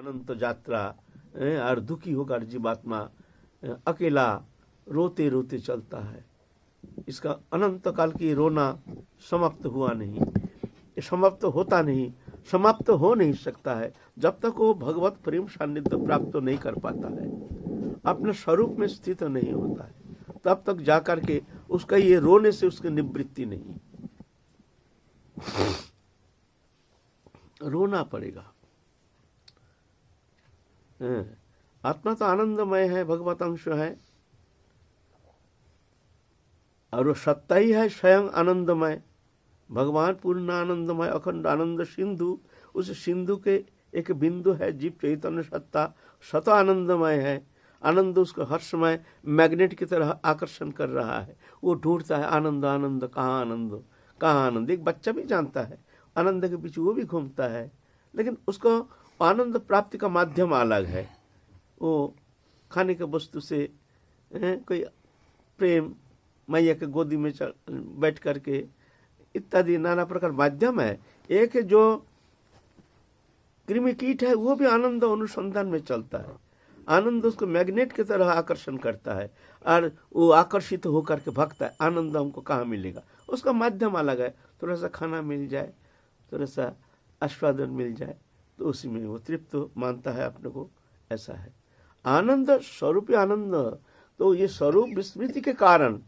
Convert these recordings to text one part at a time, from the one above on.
अनंत यात्रा और दुखी होकर जीवात्मा अकेला रोते रोते चलता है। इसका अनंत काल की रोना समाप्त हुआ नहीं, समाप्त होता नहीं, समाप्त हो नहीं सकता है जब तक वो भगवत प्रेम सान्निध्य प्राप्त नहीं कर पाता है, अपने स्वरूप में स्थित नहीं होता है, तब तक जाकर के उसका ये रोने से उसकी निवृत्ति नहीं। रोना पड़ेगा। आत्मा तो आनंदमय है, भगवत अंश है, और वो सत्ता ही है स्वयं आनंदमय। भगवान पूर्ण आनंदमय अखंड आनंद सिंधु, उस सिंधु के एक बिंदु है जीव चैतन्य सत्ता, सत आनंदमय है। आनंद उसको हर समय मैग्नेट की तरह आकर्षण कर रहा है। वो ढूंढता है आनंद, आनंद कहाँ आनंद, कहाँ आनंद। एक बच्चा भी जानता है आनंद के पीछे वो भी घूमता है, लेकिन उसको आनंद प्राप्ति का माध्यम अलग है। वो खाने के वस्तु से कोई प्रेम, मैया के गोदी में बैठ करके इत्यादि नाना प्रकार माध्यम है। एक जो कृमि कीट है वो भी आनंद अनुसंधान में चलता है। आनंद उसको मैग्नेट की तरह आकर्षण करता है और वो आकर्षित होकर के भागता है। आनंद हमको कहाँ मिलेगा, उसका माध्यम अलग है। थोड़ा सा खाना मिल जाए, थोड़ा सा आस्वादन मिल जाए तो उसी में वो तृप्त मानता है अपने को, ऐसा है। आनंद स्वरूप आनंद, तो ये स्वरूप विस्मृति के कारण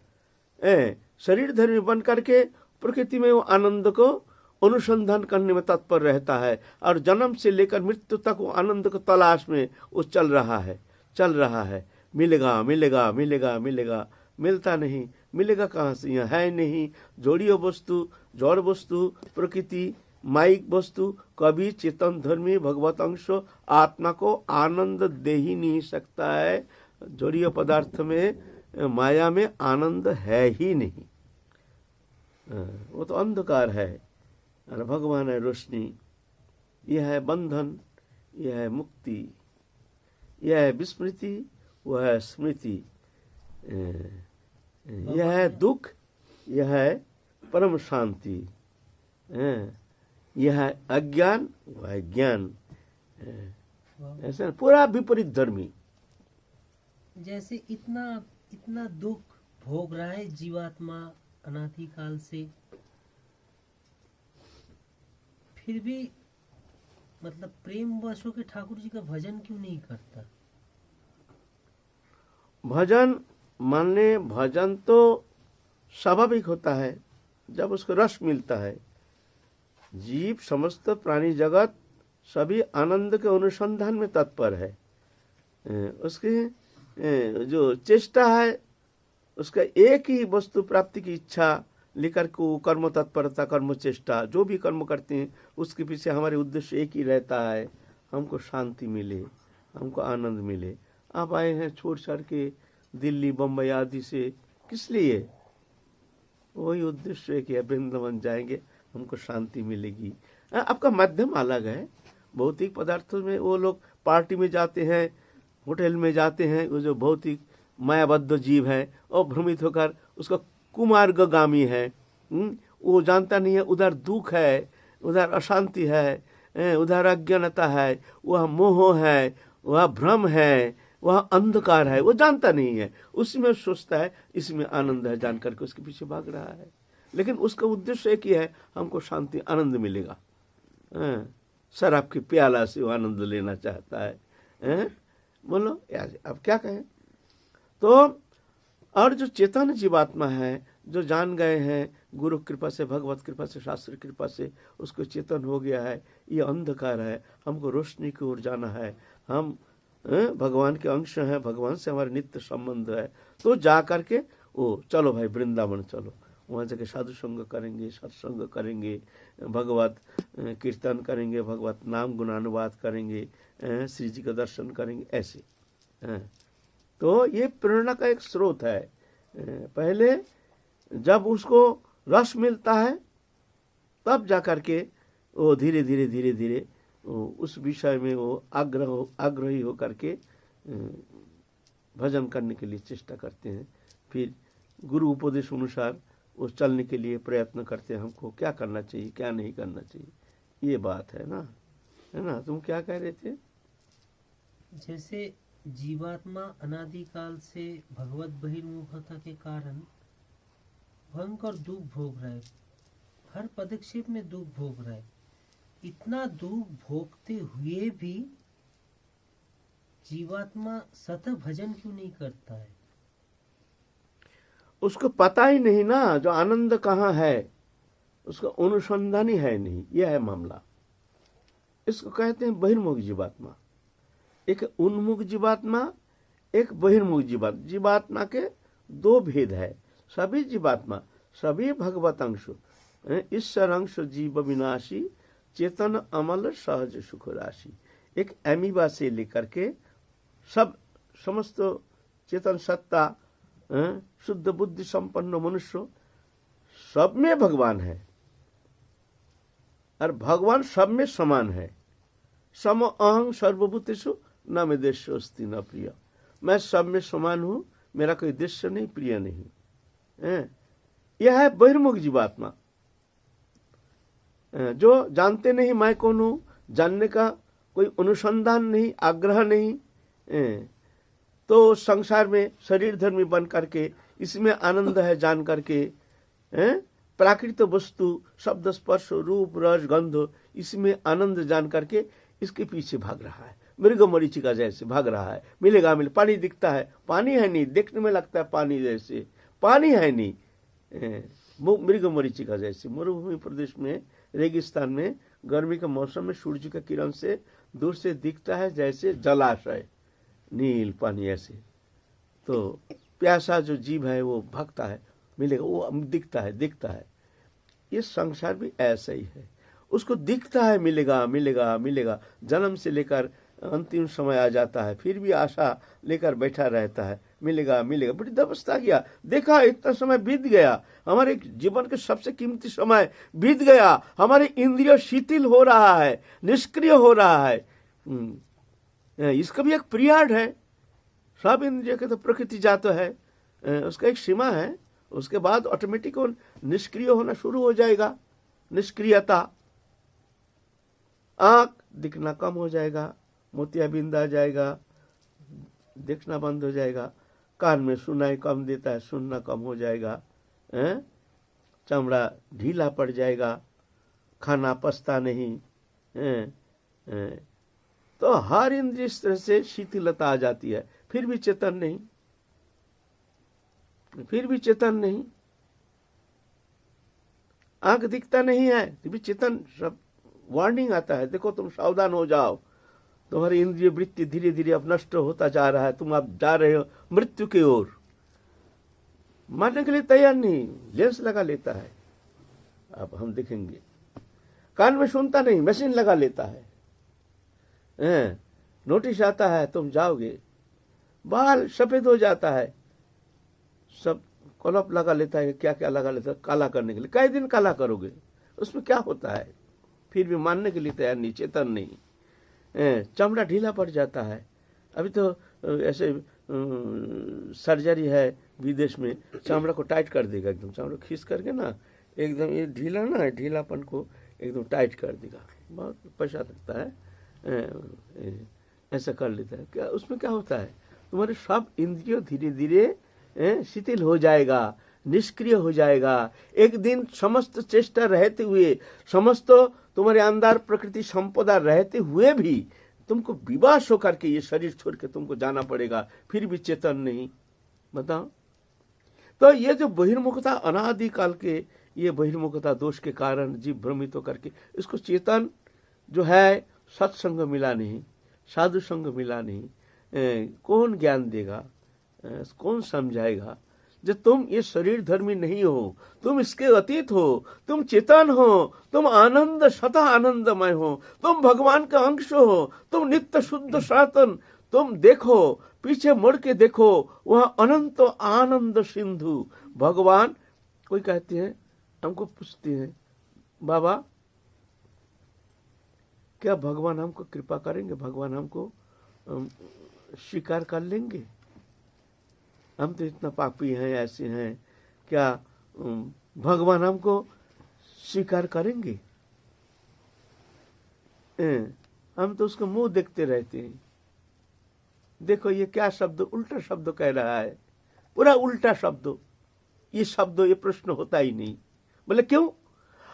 शरीर धर्मी बन करके प्रकृति में वो आनंद को अनुसंधान करने में तत्पर रहता है, और जन्म से लेकर मृत्यु तक वो आनंद को तलाश में वो चल रहा है। मिलेगा मिलेगा मिलेगा मिलेगा, मिलता नहीं। मिलेगा कहाँ से, यहाँ है नहीं। जोड़ियो वस्तु, जड़ वस्तु, प्रकृति, माइक वस्तु कभी चेतन धर्मी भगवत अंश आत्मा को आनंद दे ही नहीं सकता है। जोड़ियो पदार्थ में, माया में आनंद है ही नहीं। वो तो अंधकार है और भगवान है रोशनी। यह है बंधन, यह है मुक्ति, यह है विस्मृति, वह है स्मृति। यह है दुख, यह है परम शांति। यह है अज्ञान, वह है ज्ञान। ऐसा पूरा विपरीत धर्मी। जैसे इतना दुख भोग रहा है जीवात्मा अनादि काल से, फिर भी मतलब प्रेम वशों के ठाकुर जी का भजन क्यों नहीं करता? भजन मानने, भजन तो स्वाभाविक होता है जब उसको रस मिलता है। जीव समस्त प्राणी जगत सभी आनंद के अनुसंधान में तत्पर है। उसकी जो चेष्टा है, उसका एक ही वस्तु प्राप्ति की इच्छा लेकर को कर्म तत्परता, कर्म चेष्टा, जो भी कर्म करते हैं उसके पीछे हमारे उद्देश्य एक ही रहता है, हमको शांति मिले, हमको आनंद मिले। आप आए हैं छोड़ छाड़ के दिल्ली बम्बई आदि से, किस लिए? वही उद्देश्य है कि वृंदावन जाएंगे, हमको शांति मिलेगी। आपका माध्यम अलग है। भौतिक पदार्थों में वो लोग पार्टी में जाते हैं, होटल में जाते हैं, वो जो भौतिक मायाबद्ध जीव है और भ्रमित होकर उसका कुमार्गगामी है। वो जानता नहीं है उधर दुख है, उधर अशांति है, उधर अज्ञानता है, वह मोह है, वह भ्रम है, वह अंधकार है। वो जानता नहीं है, उसमें सोचता है इसमें आनंद है, जान करके उसके पीछे भाग रहा है। लेकिन उसका उद्देश्य एक ही है, हमको शांति आनंद मिलेगा। शराब की प्याला से वो आनंद लेना चाहता है। बोलो अब क्या कहें? तो और जो चेतन जीवात्मा है, जो जान गए हैं गुरु कृपा से, भगवत कृपा से, शास्त्र कृपा से, उसको चेतन हो गया है, ये अंधकार है, हमको रोशनी की ओर जाना है, हम भगवान के अंश हैं, भगवान से हमारा नित्य संबंध है। तो जा करके वो चलो भाई वृंदावन चलो, वहाँ जाके साधु संग करेंगे, सत्संग करेंगे, भगवत कीर्तन करेंगे, भगवत नाम गुणानुवाद करेंगे, श्री जी का दर्शन करेंगे, ऐसे। तो ये प्रेरणा का एक स्रोत है। पहले जब उसको रस मिलता है तब जा करके वो धीरे धीरे धीरे धीरे उस विषय में वो आग्रही हो करके भजन करने के लिए चेष्टा करते हैं। फिर गुरु उपदेश अनुसार वो चलने के लिए प्रयत्न करते हैं, हमको क्या करना चाहिए, क्या नहीं करना चाहिए। ये बात है ना, तुम क्या कह रहे थे? जैसे जीवात्मा अनादिकाल से भगवत बहिर्मुखता के कारण भयंकर दुख भोग रहा है, हर पदक्षेप में दुख भोग रहा है। इतना दुख भोगते हुए भी जीवात्मा सतत भजन क्यों नहीं करता है? उसको पता ही नहीं ना जो आनंद कहाँ है, उसका अनुसंधान ही है नहीं। यह है मामला। इसको कहते हैं बहिर्मुख जीवात्मा। एक उन्मुख जीवात्मा, एक बहिर्मुख जीवात्मा। जीवात्मा के दो भेद है। सभी जीवात्मा, सभी भगवत अंश, ईश्वर अंश जीव विनाशी, चेतन अमल सहज सुख राशि। एक एमीबा से लेकर के सब समस्त चेतन सत्ता, शुद्ध बुद्धि संपन्न मनुष्य, सब में भगवान है और भगवान सब में समान है। सम अहं सर्वभूतेषु न मे देश्य अस्ति न प्रिय। मैं सब में समान हूं, मेरा कोई देश नहीं, प्रिय नहीं। यह है बहिर्मुख जीवात्मा। जो जानते नहीं मैं कौन हूं, जानने का कोई अनुसंधान नहीं, आग्रह नहीं, तो संसार में शरीर धर्मी बन करके इसमें आनंद है जान करके, प्राकृत वस्तु शब्द स्पर्श रूप रस गंध, इसमें आनंद जान करके इसके पीछे भाग रहा है। मृग मरीचिका जैसे भाग रहा है। मिलेगा मिले, पानी दिखता है, पानी है नहीं, देखने में लगता है पानी जैसे, पानी है नहीं। मृग मरीचिका जैसे मरुभूमि प्रदेश में, रेगिस्तान में, गर्मी के मौसम में सूर्य का किरण से दूर से दिखता है जैसे जलाशय, नील पानी ऐसे। तो प्यासा जो जीव है वो भागता है, मिलेगा, वो दिखता है, दिखता है। ये संसार भी ऐसा ही है। उसको दिखता है मिलेगा मिलेगा मिलेगा, जन्म से लेकर अंतिम समय आ जाता है, फिर भी आशा लेकर बैठा रहता है, मिलेगा मिलेगा। बड़ी अवस्था गया, देखा इतना समय बीत गया, हमारे जीवन के सबसे कीमती समय बीत गया, हमारे इंद्रिय शिथिल हो रहा है, निष्क्रिय हो रहा है। इसका भी एक पीरियड है। सब इंद्रिय के तो प्रकृति जात है, उसका एक सीमा है। उसके बाद ऑटोमेटिक निष्क्रिय होना शुरू हो जाएगा, निष्क्रियता। आंख दिखना कम हो जाएगा, मोतियाबिंद आ जाएगा, देखना बंद हो जाएगा। कान में सुनाई कम देता है, सुनना कम हो जाएगा। चमड़ा ढीला पड़ जाएगा, खाना पचता नहीं। तो हर इंद्रिय इस तरह से शिथिलता आ जाती है, फिर भी चेतन नहीं, फिर भी चेतन नहीं। आंख दिखता नहीं है, फिर भी चेतन। सब वार्निंग आता है, देखो तुम सावधान हो जाओ, तुम्हारी इंद्रिय वृत्ति धीरे धीरे अब नष्ट होता जा रहा है, तुम अब जा रहे हो मृत्यु की ओर। मानने के लिए तैयार नहीं, लेंस लगा लेता है। अब हम देखेंगे, कान में सुनता नहीं, मशीन लगा लेता है। नोटिस आता है तुम जाओगे, बाल सफेद हो जाता है, सब कलप लगा लेता है। क्या क्या लगा लेता है काला करने के लिए। कई दिन काला करोगे, उसमें क्या होता है, फिर भी मानने के लिए तैयार नहीं, चेतन नहीं। चमड़ा ढीला पड़ जाता है। अभी तो ऐसे सर्जरी है विदेश में, चमड़ा को टाइट कर देगा, एकदम चमड़ा खींच करके ना, एकदम ये ढीला ना, ढीलापन को एकदम टाइट कर देगा। बहुत पैसा लगता है, ऐसा कर लेता है। क्या उसमें क्या होता है, तुम्हारे सब इंद्रिय धीरे धीरे शिथिल हो जाएगा, निष्क्रिय हो जाएगा। एक दिन समस्त चेष्टा रहते हुए, समस्त तुम्हारे अंदर प्रकृति संपदा रहते हुए भी तुमको विवश होकर के ये शरीर छोड़ के तुमको जाना पड़ेगा, फिर भी चेतन नहीं। बताओ। तो ये जो बहिर्मुखता अनादिकाल के, ये बहिर्मुखता दोष के कारण जीव भ्रमित होकर के, इसको चेतन जो है सत्संग मिला नहीं, साधु संग मिला नहीं, कौन ज्ञान देगा, कौन समझाएगा। जब तुम ये शरीर धर्मी नहीं हो, तुम इसके अतीत हो, तुम चेतन हो, तुम आनंद स्वतः आनंदमय हो, तुम भगवान का अंश हो, तुम नित्य शुद्ध सनातन। तुम देखो, पीछे मुड़ के देखो, वह अनंत आनंद सिंधु भगवान। कोई कहते हैं, हमको पूछते हैं, बाबा क्या भगवान हमको कृपा करेंगे, भगवान हमको स्वीकार कर लेंगे, हम तो इतना पापी हैं, ऐसे हैं, क्या भगवान हमको स्वीकार करेंगे? हम तो उसका मुंह देखते रहते हैं। देखो ये क्या शब्द, उल्टा शब्द कह रहा है, पूरा उल्टा शब्द। ये शब्द, ये प्रश्न होता ही नहीं। बोले क्यों?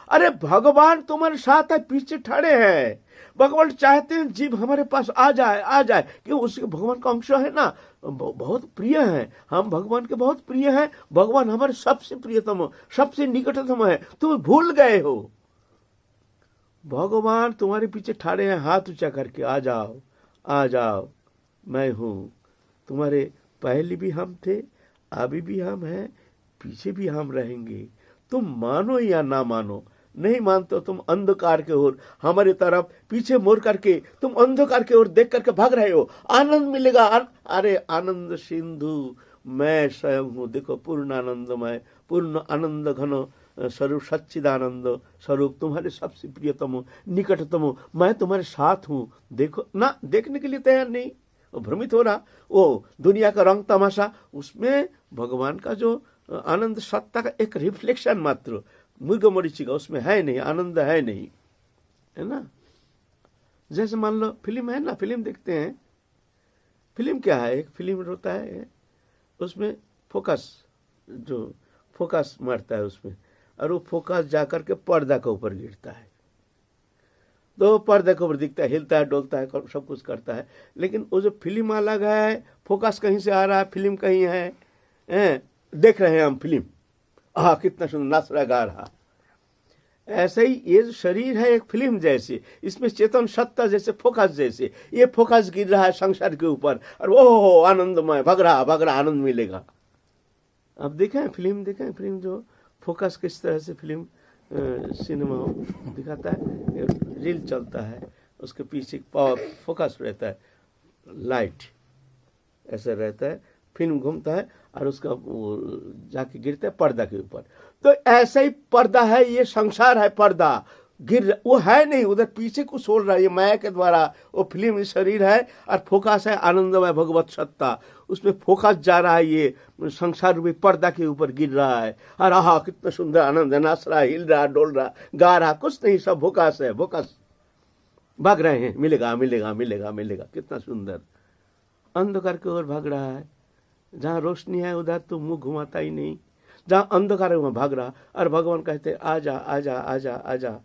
अरे भगवान तुम्हारे साथ है, पीछे खड़े हैं। भगवान चाहते हैं जीव हमारे पास आ जाए, आ जाए। क्यों? उसके भगवान का अंश है ना, बहुत प्रिय है। हम भगवान के बहुत प्रिय हैं। भगवान हमारे सबसे प्रियतम, सबसे निकटतम है। तुम भूल गए हो। भगवान तुम्हारे पीछे खड़े हैं, हाथ ऊंचा करके, आ जाओ, आ जाओ, मैं हूं। तुम्हारे पहले भी हम थे, अभी भी हम हैं, पीछे भी हम रहेंगे। तुम मानो या ना मानो, नहीं मानते हो तुम अंधकार के ओर, हमारी तरफ पीछे मोड़ करके तुम अंधकार के ओर देख करके भाग रहे हो। आनंद मिलेगा। अरे आनंद सिंधु मैं स्वयं हूँ। देखो पूर्ण आनंदमय, पूर्ण आनंद घन स्वरूप, सच्चिदानंद स्वरूप, तुम्हारे सबसे प्रियतम हो, निकटतम हो, मैं तुम्हारे साथ हूँ। देखो ना, देखने के लिए तैयार नहीं, वो भ्रमित हो रहा। वो दुनिया का रंग तमाशा, उसमें भगवान का जो आनंद सत्ता का एक रिफ्लेक्शन मात्र, मृग मरीचि का, उसमें है नहीं, आनंद है नहीं, है ना। जैसे मान लो फिल्म है ना, फिल्म देखते हैं। फिल्म क्या है? एक फिल्म होता है, उसमें फोकस, जो फोकस मारता है उसमें, और वो फोकस जाकर के पर्दा के ऊपर गिरता है, तो पर्दे के ऊपर दिखता है, हिलता है, डोलता है, सब कुछ करता है। लेकिन वो जो फिल्म अलग है, फोकस कहीं से आ रहा है, फिल्म कहीं है, देख रहे हैं हम फिल्म, कितना सुंदर नाच रहा, गा रहा। ऐसे ही ये जो शरीर है एक फिल्म जैसे, इसमें चेतन सत्ता जैसे फोकस जैसे, ये फोकस गिर रहा है संसार के ऊपर, और ओहो आनंदमय, भग रहा आनंद मिलेगा। अब देखें फिल्म जो फोकस किस तरह से फिल्म सिनेमा दिखाता है, रील चलता है, उसके पीछे पावर फोकस रहता है, लाइट ऐसा रहता है, फिल्म घूमता है और उसका जाके गिरता है पर्दा के ऊपर। तो ऐसा ही पर्दा है, ये संसार है, पर्दा गिर, वो है नहीं, उधर पीछे कुछ हो रहा है, ये माया के द्वारा। वो फिल्म शरीर है और फोकस है आनंदमय भगवत सत्ता, उसमें फोकस जा रहा है, ये संसार रूपी पर्दा के ऊपर गिर रहा है। और कितना सुंदर आनंद है, नाच रहा, हिल रहा, डोल रहा, गा रहा, कुछ नहीं, सब फोकस है, फोकस भाग रहे हैं, मिलेगा मिलेगा मिलेगा मिलेगा, कितना सुंदर। अंधकार की ओर भाग रहा है, जहाँ रोशनी है उधर तो मुंह घुमाता ही नहीं, जहाँ अंधकार है वहां भाग रहा। और भगवान कहते आजा आजा आजा आजा,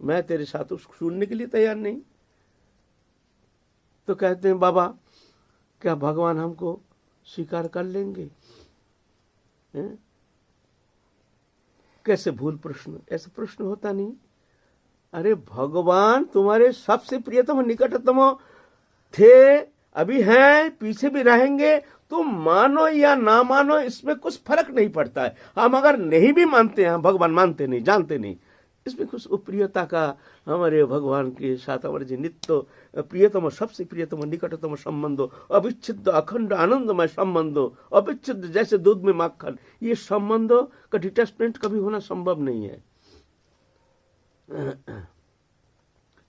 मैं तेरे साथ, उसको सुनने के लिए तैयार नहीं। तो कहते हैं बाबा क्या भगवान हमको स्वीकार कर लेंगे? कैसे भूल प्रश्न, ऐसा प्रश्न होता नहीं। अरे भगवान तुम्हारे सबसे प्रियतम निकटतम थे, अभी हैं, पीछे भी रहेंगे। तुम मानो या ना मानो इसमें कुछ फर्क नहीं पड़ता है। हम अगर नहीं भी मानते हैं, भगवान मानते नहीं, जानते नहीं, इसमें कुछ प्रियता का हमारे भगवान के साथ हमारे जो नित्य प्रियतम, सबसे प्रियतम निकटतम संबंध, अविच्छिन्न अखंड आनंदमय संबंध, अविच्छिन्न जैसे दूध में माखन, ये संबंध का डिटैचमेंट कभी होना संभव नहीं है।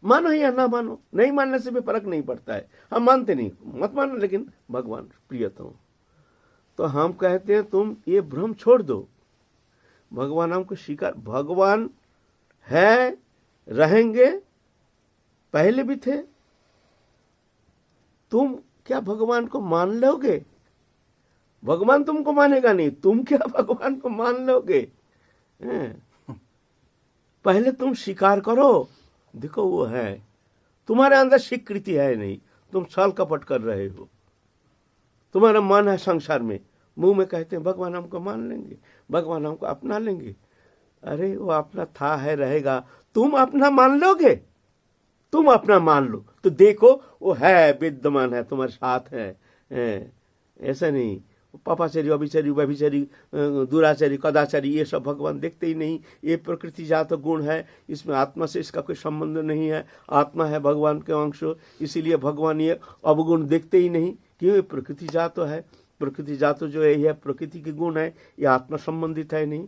मानो या ना मानो, नहीं मानने से भी फर्क नहीं पड़ता है। हम मानते नहीं, मत मानो, लेकिन भगवान प्रियतम। तो हम कहते हैं तुम ये भ्रम छोड़ दो, भगवान हमको स्वीकार, भगवान है, रहेंगे, पहले भी थे। तुम क्या भगवान को मान लोगे? भगवान तुमको मानेगा नहीं, तुम क्या भगवान को मान लोगे? पहले तुम स्वीकार करो, देखो वो है, तुम्हारे अंदर स्वीकृति है नहीं, तुम छल कपट कर रहे हो, तुम्हारा मन है संसार में, मुंह में कहते हैं भगवान हमको मान लेंगे, भगवान हमको अपना लेंगे। अरे वो अपना था, है, रहेगा, तुम अपना मान लोगे? तुम अपना मान लो तो देखो वो है, विद्यमान है, तुम्हारे साथ है। ऐसा नहीं पापाचारी, अभिचारी, व्यभिचारी, दुराचारी, कदाचारी, ये सब भगवान देखते ही नहीं। ये प्रकृति जात गुण है, इसमें आत्मा से इसका कोई संबंध नहीं है। आत्मा है भगवान के अंश, इसीलिए भगवान ये अवगुण देखते ही नहीं। क्यों? ये प्रकृति जात है, प्रकृति जात जो है यह प्रकृति के गुण है, ये आत्मा संबंधित है नहीं,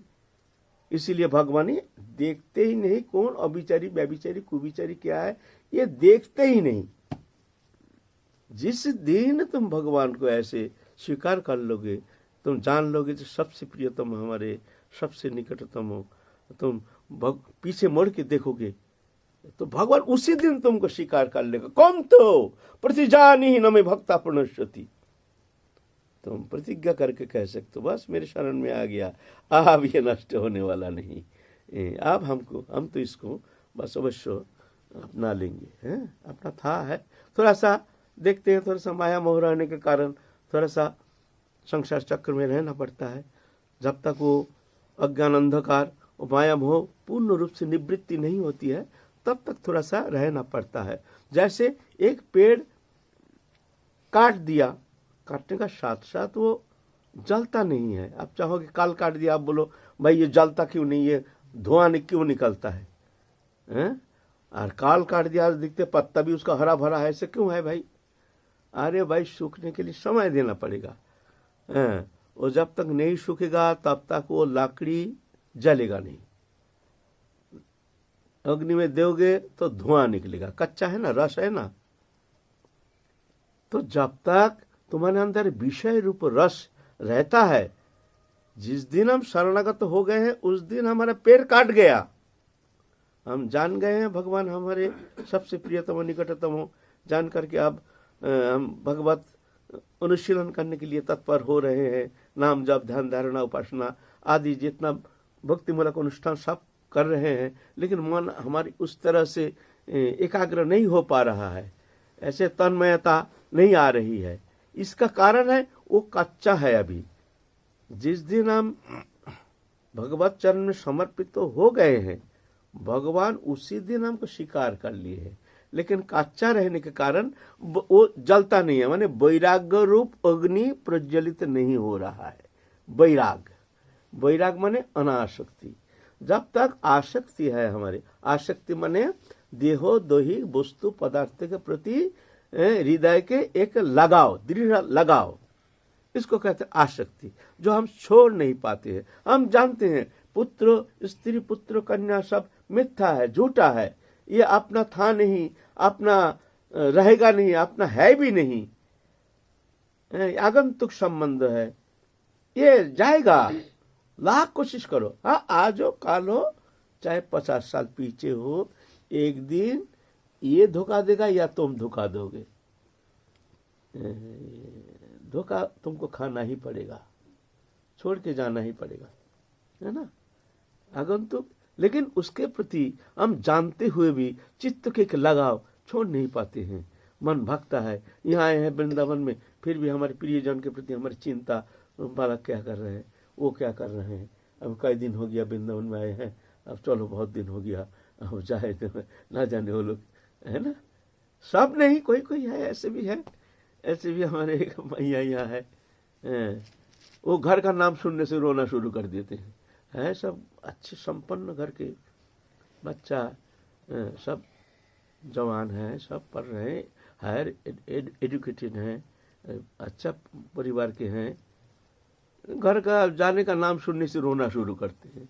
इसीलिए भगवान ये देखते ही नहीं। कौन अभिचारी, व्यभिचारी, कुविचारी क्या है, ये देखते ही नहीं। जिस दिन तुम भगवान को ऐसे स्वीकार कर लोगे, तुम जान लोगे जो सबसे प्रियतम हमारे, सबसे निकटतम हो, तुम पीछे मुड़ के देखोगे तो भगवान उसी दिन तुमको स्वीकार कर लेगा। कौन तो प्रतिजानी न में भक्ता प्रणश्यति, तुम प्रतिज्ञा करके कह सकते हो बस मेरे शरण में आ गया, अब ये नष्ट होने वाला नहीं, अब हम तो इसको बस अवश्य अपना लेंगे। हैं अपना था है, थोड़ा सा देखते हैं, थोड़ा सा माया मोह रहने के कारण थोड़ा सा संसार चक्र में रहना पड़ता है। जब तक वो अज्ञान अंधकार और माया मोह पूर्ण रूप से निवृत्ति नहीं होती है तब तक थोड़ा सा रहना पड़ता है। जैसे एक पेड़ काट दिया, काटने का साथ साथ वो जलता नहीं है। आप चाहोगे काल काट दिया, आप बोलो भाई ये जलता क्यों नहीं, ये धुआं क्यों निकलता है, हैं? और काल काट दिया दिखते पत्ता भी उसका हरा भरा है, ऐसे क्यों है भाई? अरे भाई सूखने के लिए समय देना पड़ेगा, हैं? और जब तक नहीं सूखेगा तब तक वो लकड़ी जलेगा नहीं। अग्नि में दोगे तो धुआं निकलेगा, कच्चा है ना, रस है ना। तो जब तक तुम्हारे अंदर विषय रूप रस रहता है, जिस दिन हम शरणागत हो गए हैं उस दिन हमारा पेड़ काट गया, हम जान गए हैं भगवान हमारे सबसे प्रियतम निकटतम हो, जान करके अब हम भगवत अनुशीलन करने के लिए तत्पर हो रहे हैं। नाम जप ध्यान धारणा उपासना आदि जितना भक्तिमूलक अनुष्ठान सब कर रहे हैं, लेकिन मन हमारी उस तरह से एकाग्र नहीं हो पा रहा है, ऐसे तन्मयता नहीं आ रही है। इसका कारण है वो कच्चा है अभी। जिस दिन हम भगवत चरण में समर्पित तो हो गए हैं, भगवान उसी दिन हमको स्वीकार कर लिए हैं, लेकिन कच्चा रहने के कारण वो जलता नहीं है, माने वैराग्य रूप अग्नि प्रज्वलित नहीं हो रहा है। वैराग माने अनासक्ति। जब तक आसक्ति है हमारे, आसक्ति माने देहो दोही वस्तु पदार्थ के प्रति हृदय के एक लगाव, दृढ़ लगाव, इसको कहते हैं आसक्ति, जो हम छोड़ नहीं पाते हैं। हम जानते हैं पुत्र स्त्री पुत्र कन्या सब मिथ्या है, झूठा है, ये अपना था नहीं, अपना रहेगा नहीं, अपना है भी नहीं, आगंतुक संबंध है, ये जाएगा, लाख कोशिश करो। हाँ आज हो काल हो, चाहे 50 साल पीछे हो, एक दिन ये धोखा देगा या तुम धोखा दोगे। धोखा तुमको खाना ही पड़ेगा, छोड़ के जाना ही पड़ेगा, है ना, आगंतुक। लेकिन उसके प्रति हम जानते हुए भी चित्त के एक लगाव छोड़ नहीं पाते हैं। मन भक्ता है, यहाँ आए हैं वृंदावन में, फिर भी हमारे प्रियजन के प्रति हमारी चिंता, बालक क्या कर रहे हैं, वो क्या कर रहे हैं, अब कई दिन हो गया वृंदावन में आए हैं, अब चलो बहुत दिन हो गया, अब जाए ना जाने वो लोग, है ना। सब नहीं, कोई कोई है, ऐसे भी है, ऐसे भी हमारे एक मैया यहाँ है, वो घर का नाम सुनने से रोना शुरू कर देते हैं सब अच्छे संपन्न घर के बच्चा, सब जवान हैं, सब पढ़ रहे हैं, हायर एजुकेटेड हैं, अच्छा परिवार के हैं, घर का जाने का नाम सुनने से रोना शुरू करते हैं।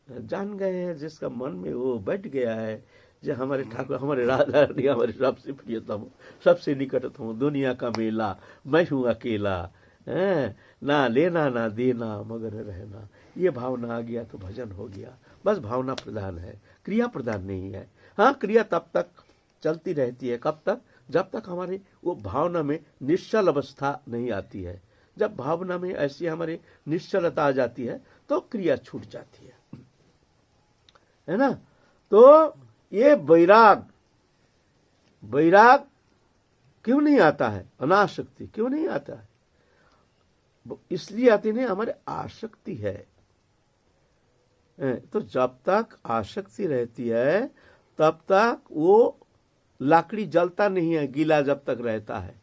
जान गए हैं जिसका मन में वो बैठ गया है, जो हमारे ठाकुर, हमारे राधा रानी हमारे सबसे प्रियतम, सबसे निकटतम, दुनिया का मेला मैं हूँ अकेला, ना लेना ना देना मगर रहना, ये भावना आ गया तो भजन हो गया। बस भावना प्रधान है, क्रिया प्रधान नहीं है। हाँ क्रिया तब तक चलती रहती है, कब तक, जब तक हमारे वो भावना में निश्चल अवस्था नहीं आती है। जब भावना में ऐसी हमारी निश्चलता आ जाती है तो क्रिया छूट जाती है ना। तो ये वैराग क्यों नहीं आता है, अनासक्ति क्यों नहीं आता है, इसलिए आती नहीं, हमारे आसक्ति है। तो जब तक आसक्ति रहती है तब तक वो लकड़ी जलता नहीं है, गीला जब तक रहता है,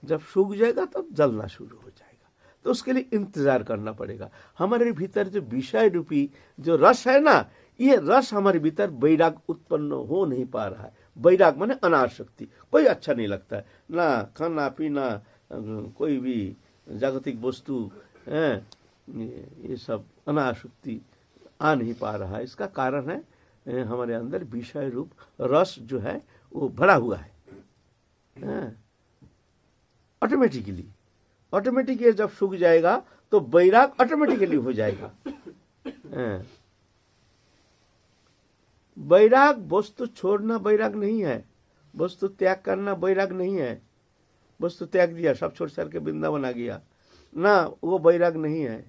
जब सूख जाएगा तब जलना शुरू हो जाएगा। तो उसके लिए इंतजार करना पड़ेगा। हमारे भीतर जो विषय रूपी जो रस है ना, ये रस हमारे भीतर वैराग उत्पन्न हो नहीं पा रहा है। वैराग माने अनासक्ति, कोई अच्छा नहीं लगता है, ना खाना पीना, कोई भी जागतिक वस्तु, ये सब अनासक्ति आ नहीं पा रहा है। इसका कारण है हमारे अंदर विषय रूप रस जो है वो भरा हुआ है। ऑटोमेटिकली जब सूख जाएगा तो वैराग ऑटोमेटिकली हो जाएगा। वैराग वस्तु छोड़ना वैराग नहीं है, वस्तु त्याग करना वैराग नहीं है। वस्तु त्याग दिया, सब छोड़ छाड़ के वृंदावन आ गया ना, वो वैराग नहीं है।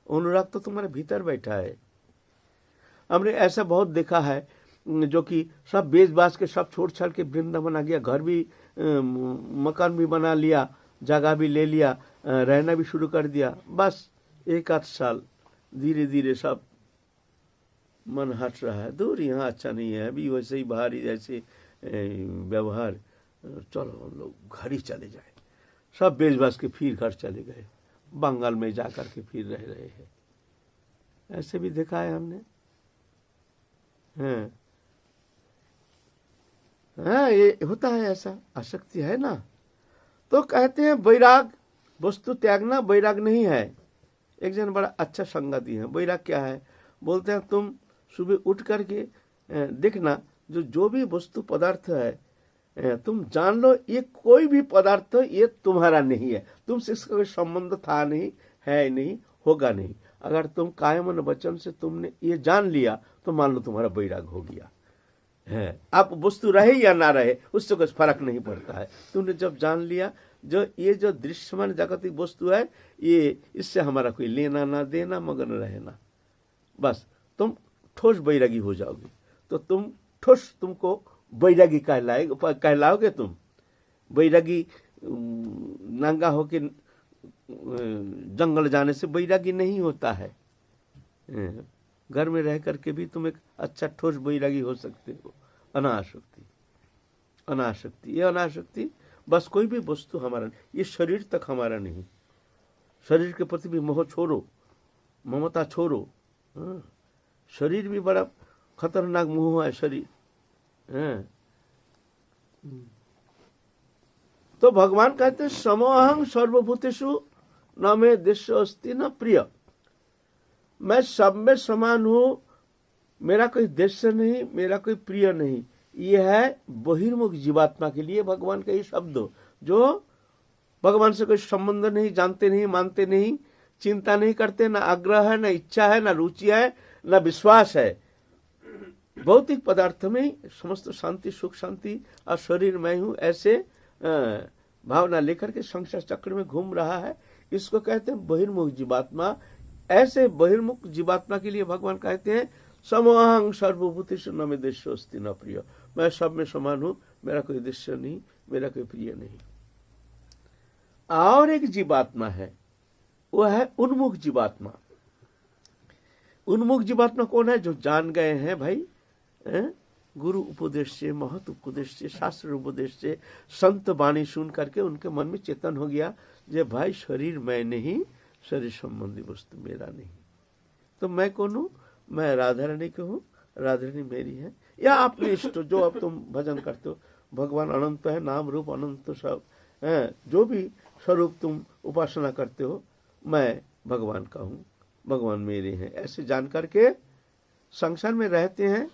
अनुराग तो तुम्हारे भीतर बैठा है। हमने ऐसा बहुत देखा है जो कि सब बेच बाच के सब छोड़ छाड़ के वृंदावन आ गया, घर भी मकान भी बना लिया, जगह भी ले लिया, रहना भी शुरू कर दिया। बस 1-8 साल धीरे धीरे सब मन हट रहा है, दूर यहाँ अच्छा नहीं है, अभी वैसे ही बाहरी जैसे व्यवहार, चलो हम लोग घर ही चले जाए। सब बेच बाच के फिर घर चले गए, बंगाल में जाकर के फिर रह रहे हैं। ऐसे भी देखा है हमने। हाँ, ये होता है, ऐसा आसक्ति है ना। तो कहते हैं वैराग वस्तु त्यागना वैराग नहीं है। एक जन बड़ा अच्छा संगति दिए हैं, वैराग क्या है, बोलते हैं तुम सुबह उठ करके देखना, जो भी वस्तु पदार्थ है तुम जान लो ये कोई भी पदार्थ ये तुम्हारा नहीं है, तुमसे इसका कोई संबंध था नहीं, है नहीं, होगा नहीं। अगर तुम कायम मन वचन से तुमने ये जान लिया तो मान लो तुम्हारा वैराग हो गया है। आप वस्तु रहे या ना रहे उससे कुछ फर्क नहीं पड़ता है। तुमने जब जान लिया जो ये जो दृश्यमान जागतिक वस्तु है ये, इससे हमारा कोई लेना ना देना, मगन रहना, बस तुम ठोस वैरागी हो जाओगे। तो तुम ठोस, तुमको वैरागी कहलाओगे। तुम वैरागी नंगा होके जंगल जाने से वैरागी नहीं होता है। घर में रह करके भी तुम एक अच्छा ठोस वैरागी हो सकते हो। अनासक्ति, अनासक्ति, ये अनासक्ति बस कोई भी वस्तु हमारा, ये शरीर तक हमारा नहीं। शरीर के प्रति भी मोह छोड़ो, ममता छोड़ो। शरीर भी बड़ा खतरनाक मोह है शरीर। तो भगवान कहते हैं समोहं सर्वभूतेषु न मे देशो अस्ति न प्रिय। मैं सब में समान हूं, मेरा कोई देश नहीं, मेरा कोई प्रिय नहीं। ये है बहिर्मुख जीवात्मा के लिए भगवान का ये शब्द, जो भगवान से कोई संबंध नहीं, जानते नहीं, मानते नहीं, चिंता नहीं करते, ना आग्रह है, ना इच्छा है, ना रुचि है, ना विश्वास है। भौतिक पदार्थ में समस्त शांति, सुख शांति और शरीर मैं हूं, ऐसे भावना लेकर के संसार चक्र में घूम रहा है। इसको कहते हैं बहिर्मुख जीवात्मा। ऐसे बहिर्मुख जीवात्मा के लिए भगवान कहते हैं समोहं सर्वभूतेषु न मे देशो अस्ति न प्रिय। मैं सब में समान हूं, मेरा कोई देश नहीं, मेरा कोई प्रिय नहीं। और एक जीवात्मा है, वो है उन्मुख जीवात्मा। उन्मुख जीवात्मा कौन है? जो जान गए हैं भाई, गुरु उपदेश से, महत उपदेश से, शास्त्र उपदेश से, संत वाणी सुन करके उनके मन में चेतन हो गया जे भाई शरीर मैं नहीं, शरीर संबंधी वस्तु मेरा नहीं। तो मैं कौन हूँ? मैं राधा रानी को हूँ, राधा रानी मेरी है। या अपने इष्ट जो अब तुम भजन करते हो, भगवान अनंत है, नाम रूप अनंत सब है, जो भी स्वरूप तुम उपासना करते हो, मैं भगवान का हूँ, भगवान मेरे हैं। ऐसे जान करके संसार में रहते हैं।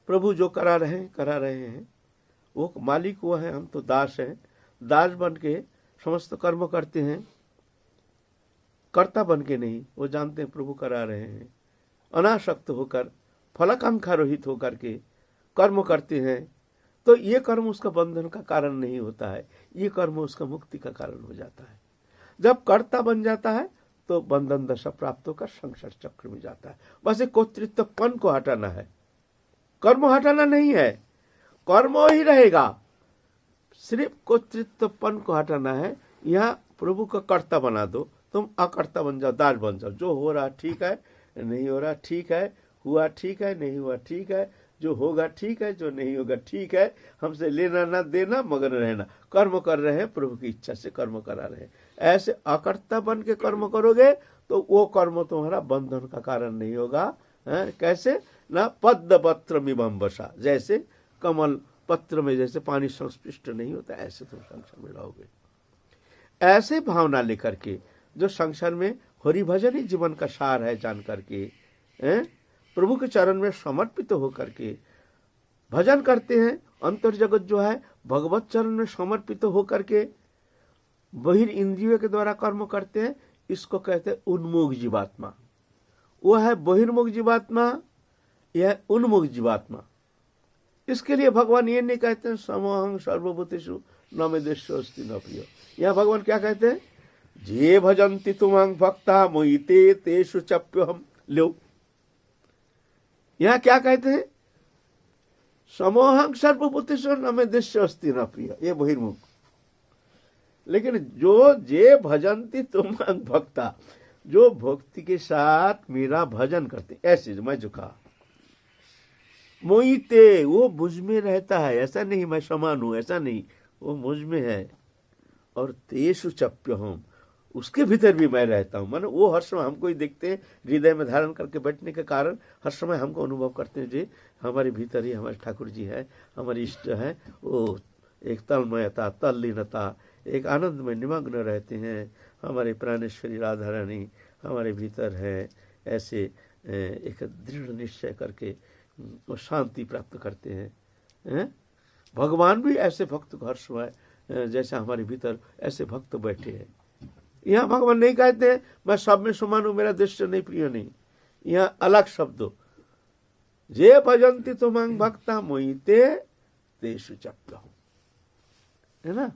प्रभु जो करा रहे हैं, वो मालिक वो है, हम तो दास हैं। दास बन के समस्त कर्म करते हैं, कर्ता बन के नहीं। वो जानते हैं प्रभु करा रहे हैं, अनासक्त होकर, फलाकांक्षा रहित होकर के कर्म करते हैं। तो ये कर्म उसका बंधन का कारण नहीं होता है, ये कर्म उसका मुक्ति का कारण हो जाता है। जब कर्ता बन जाता है तो बंधन दशा प्राप्त होकर संसार चक्र में जाता है। बस एक कर्तृत्वपन को हटाना है, कर्म हटाना नहीं है, कर्म ही रहेगा, सिर्फ कर्तृत्वपन को हटाना है। यहाँ प्रभु का कर्ता बना दो, तुम अकर्ता बन जाओ, दास बन जाओ। जो हो रहा ठीक है, नहीं हो रहा ठीक है, हुआ ठीक है, नहीं हुआ ठीक है, जो होगा ठीक है, जो नहीं होगा ठीक है, हमसे लेना ना देना, मगन रहना। कर्म कर रहे हैं, प्रभु की इच्छा से कर्म करा रहे हैं। ऐसे अकर्ता बन के कर्म करोगे तो वो कर्म तुम्हारा बंधन का कारण नहीं होगा। कैसे? ना पद्म पत्र मिबम बसा, जैसे कमल पत्र में जैसे पानी संस्पृष्ट नहीं होता, ऐसे तुम संसार में रहोगे। ऐसे भावना लेकर के जो संसार में हरि भजन ही जीवन का सार है जान करके, प्रभु के चरण में समर्पित होकर के भजन करते हैं। अंतर जगत जो है भगवत चरण में समर्पित होकर के बहिर इंद्रियों के द्वारा कर्म करते हैं, इसको कहते हैं उन्मुख जीवात्मा। वो है बहिर्मुख जीवात्मा। यह उन्मुख जीवात्मा। इसके लिए भगवान ये नहीं कहते हैं समोहं सर्वभूतेषु न मे देशोऽस्ति न प्रिय। यह भगवान क्या कहते हैं, जे भजन्ति तुमं भक्ता मोहिते तेषु चप्योहम। लो, यह क्या कहते हैं, समोहं सर्वभूतेषु न मे देशोऽस्ति न प्रिय, ये बहिर्मुख। लेकिन जो जे भजन्ति तुमं भक्ता, जो भक्ति के साथ मेरा भजन करते, ऐसे मैं जो कहा, मोहिते, वो मुझ में रहता है, ऐसा नहीं मैं समान हूं, ऐसा नहीं, वो मुझ में है। और तेषु चप्योहम, उसके भीतर भी मैं रहता हूं। माने वो हर समय हमको ही देखते हैं, हृदय में धारण करके बैठने के कारण हर समय हमको अनुभव करते हैं, जी हमारे भीतर ही हमारे ठाकुर जी है, हमारे इष्ट है। वो एक तन्मयता, तल्लीनता, एक आनंद में निमग्न रहते हैं। हमारे प्राणेश्वरी राधा रानी हमारे भीतर है। ऐसे एक दृढ़ निश्चय करके वो शांति प्राप्त करते हैं। भगवान भी ऐसे भक्त को हर समय जैसा हमारे भीतर ऐसे भक्त बैठे हैं। यहाँ भगवान नहीं कहते हैं मैं सब में समान हूं, मेरा दृश्य नहीं प्रिय नहीं। यहाँ अलग शब्दों, जे भजन्ति तुमं भक्ता मोहिते तेषु चप्योहम, है ना।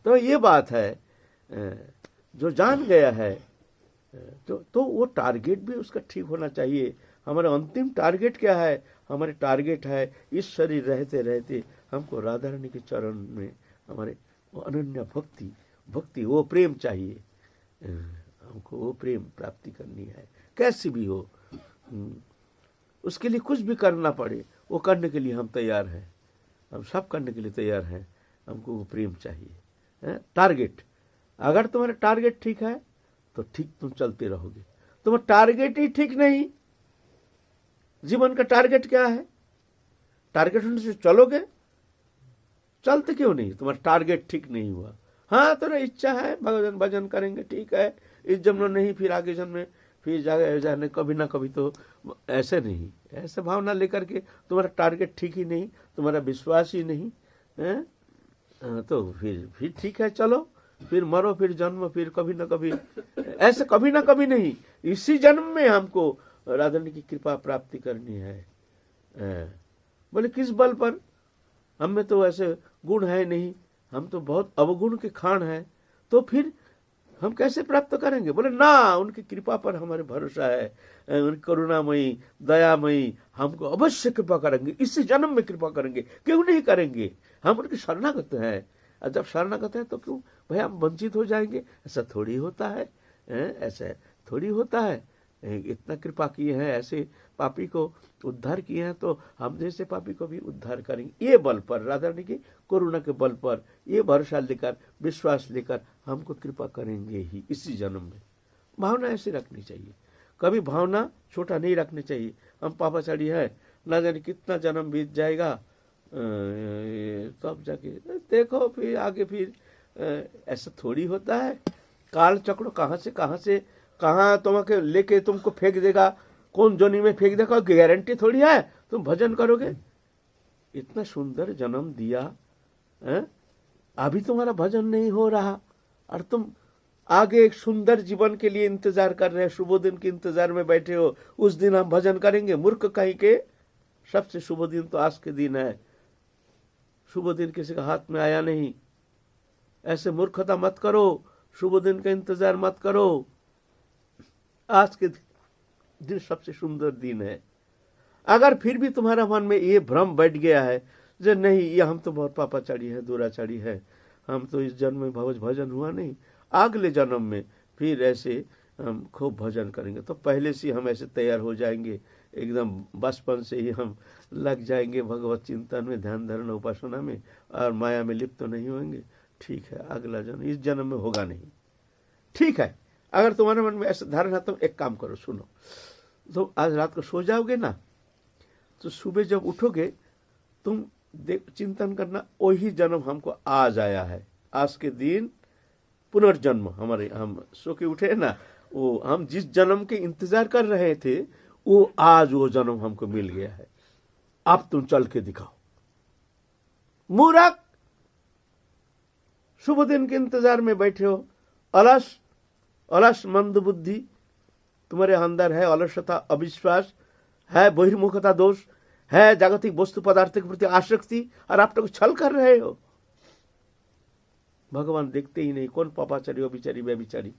तो ये बात है, जो जान गया है तो वो टारगेट भी उसका ठीक होना चाहिए। हमारा अंतिम टारगेट क्या है, हमारे टारगेट है इस शरीर रहते रहते हमको राधा रानी के चरण में हमारे वो अनन्य भक्ति वो प्रेम चाहिए। हमको वो प्रेम प्राप्ति करनी है, कैसी भी हो। उसके लिए कुछ भी करना पड़े, वो करने के लिए हम तैयार हैं, हम सब करने के लिए तैयार हैं। हमको वो प्रेम चाहिए। टारगेट, अगर तुम्हारा टारगेट ठीक है तो ठीक तुम चलते रहोगे। तुम्हारा टारगेट ही ठीक नहीं, जीवन का टारगेट क्या है, टारगेट होने से चलोगे, चलते क्यों नहीं, तुम्हारा टारगेट ठीक नहीं हुआ। हाँ तुम्हारा इच्छा है भजन भजन करेंगे, ठीक है, इस जन्म में नहीं, फिर आगे जन्म में फिर जाने कभी ना कभी, तो ऐसे नहीं, ऐसे भावना लेकर के तुम्हारा टारगेट ठीक ही नहीं, तुम्हारा विश्वास ही नहीं है, तो फिर ठीक है, चलो फिर मरो, फिर जन्म, फिर कभी ना कभी, ऐसे कभी ना कभी नहीं, इसी जन्म में हमको राधा रानी की कृपा प्राप्ति करनी है। बोले किस बल पर, हम में तो ऐसे गुण है नहीं, हम तो बहुत अवगुण के खान है, तो फिर हम कैसे प्राप्त करेंगे। बोले ना, उनकी कृपा पर हमारे भरोसा है, उनकी करुणामयी दयामयी हमको अवश्य कृपा करेंगे, इसी जन्म में कृपा करेंगे, क्यों नहीं करेंगे, हम उनके शरणागत हैं। और जब शरणागत है तो क्यों भाई हम वंचित हो जाएंगे, ऐसा थोड़ी होता है, ऐसा थोड़ी होता है। इतना कृपा किए हैं, ऐसे पापी को उद्धार किए हैं, तो हम जैसे पापी को भी उद्धार करेंगे। ये बल पर, राधा रानी की करुणा के बल पर, ये भरोसा लेकर, विश्वास लेकर हमको कृपा करेंगे ही इसी जन्म में। भावना ऐसी रखनी चाहिए, कभी भावना छोटा नहीं रखनी चाहिए। हम पापाचारी है, ना जाने कितना जन्म बीत जाएगा, तब जाके देखो फिर आगे, फिर ऐसा थोड़ी होता है। काल चक्र कहाँ से कहाँ तुम्हें लेके तुमको फेंक देगा, कौन जोनी में फेंक देगा, गारंटी थोड़ी है तुम भजन करोगे। इतना सुंदर जन्म दिया, अभी तुम्हारा भजन नहीं हो रहा, और तुम आगे एक सुंदर जीवन के लिए इंतजार कर रहे हो, शुभ दिन के इंतजार में बैठे हो, उस दिन हम भजन करेंगे। मूर्ख कहीं के, सबसे शुभ दिन तो आज के दिन है, शुभ दिन किसी का हाथ में आया नहीं। ऐसे मूर्खता मत करो, शुभ दिन का इंतजार मत करो, आज के दिन सबसे सुंदर दिन है। अगर फिर भी तुम्हारा मन में ये भ्रम बैठ गया है जो नहीं, ये हम तो बहुत पापाचारी है, दुराचारी है, हम तो इस जन्म में भजन हुआ नहीं, अगले जन्म में फिर ऐसे हम खूब भजन करेंगे, तो पहले से हम ऐसे तैयार हो जाएंगे, एकदम बचपन से ही हम लग जाएंगे भगवत चिंतन में, ध्यान धारण उपासना में, और माया में लिप्त तो नहीं होंगे। ठीक है, अगला जन्म, इस जन्म में होगा नहीं। ठीक है, अगर तुम्हारे मन में ऐसा धारणा, तुम एक काम करो, सुनो, तुम आज रात को सो जाओगे ना, तो सुबह जब उठोगे तुम चिंतन करना, वही जन्म हमको आज आया है, आज के दिन पुनर्जन्म हमारे, हम सो के उठे ना, वो हम जिस जन्म के इंतजार कर रहे थे, वो आज वो जन्म हमको मिल गया है, अब तुम चल के दिखाओ। मूर्ख, शुभ दिन के इंतजार में बैठे हो, अलस मंद बुद्धि तुम्हारे अंदर है, अलसता, अविश्वास, है बहिर्मुखता दोष, है जागतिक वस्तु पदार्थ के प्रति आसक्ति, और आप लोग छल कर रहे हो। भगवान देखते ही नहीं कौन पापाचारी हो, बिचारी व्यभिचारी।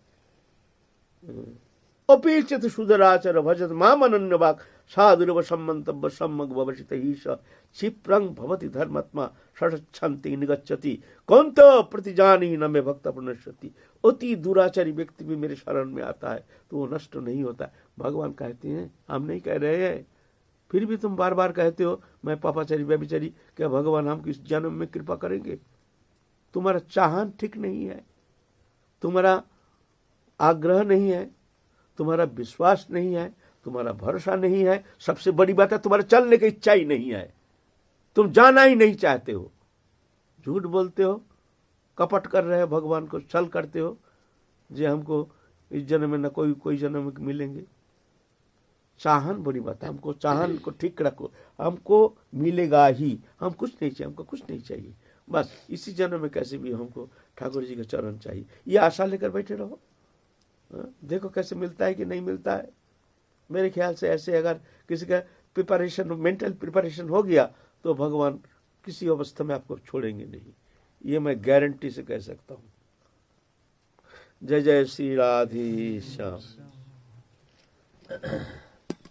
अपेक्षित सुधराचर भजत माम अनन्यवाक् साधुरव सम्मन्तव्य सम्मग भवसित ईश क्षिप्रं भवति धर्मात्मा षट्छन्ति निगच्छति कौन तो प्रतिजानी न मे भक्त प्रणश्यति। अति दुराचारी व्यक्ति भी मेरे शरण में आता है तो वो नष्ट नहीं होता। भगवान कहते हैं, हम नहीं कह रहे हैं, फिर भी तुम बार बार कहते हो मैं पापाचारी व्यभिचारी, क्या भगवान हमको इस जन्म में कृपा करेंगे? तुम्हारा चाहन ठीक नहीं है, तुम्हारा आग्रह नहीं है, तुम्हारा विश्वास नहीं है, तुम्हारा भरोसा नहीं है, सबसे बड़ी बात है तुम्हारा चलने की इच्छा ही नहीं है, तुम जाना ही नहीं चाहते हो, झूठ बोलते हो, कपट कर रहे हो, भगवान को छल करते हो जे हमको इस जन्म में न कोई जन्म में मिलेंगे। चाहन बड़ी बात है, हमको चाहन को ठीक रखो, हमको मिलेगा ही, हम कुछ नहीं चाहिए, हमको कुछ नहीं चाहिए, बस इसी जन्म में कैसे भी हमको ठाकुर जी का चरण चाहिए, ये आशा लेकर बैठे रहो। देखो कैसे मिलता है कि नहीं मिलता है। मेरे ख्याल से ऐसे अगर किसी का प्रिपरेशन, मेंटल प्रिपरेशन हो गया तो भगवान किसी अवस्था में आपको छोड़ेंगे नहीं, ये मैं गारंटी से कह सकता हूँ। जय जय श्री राधे श्याम।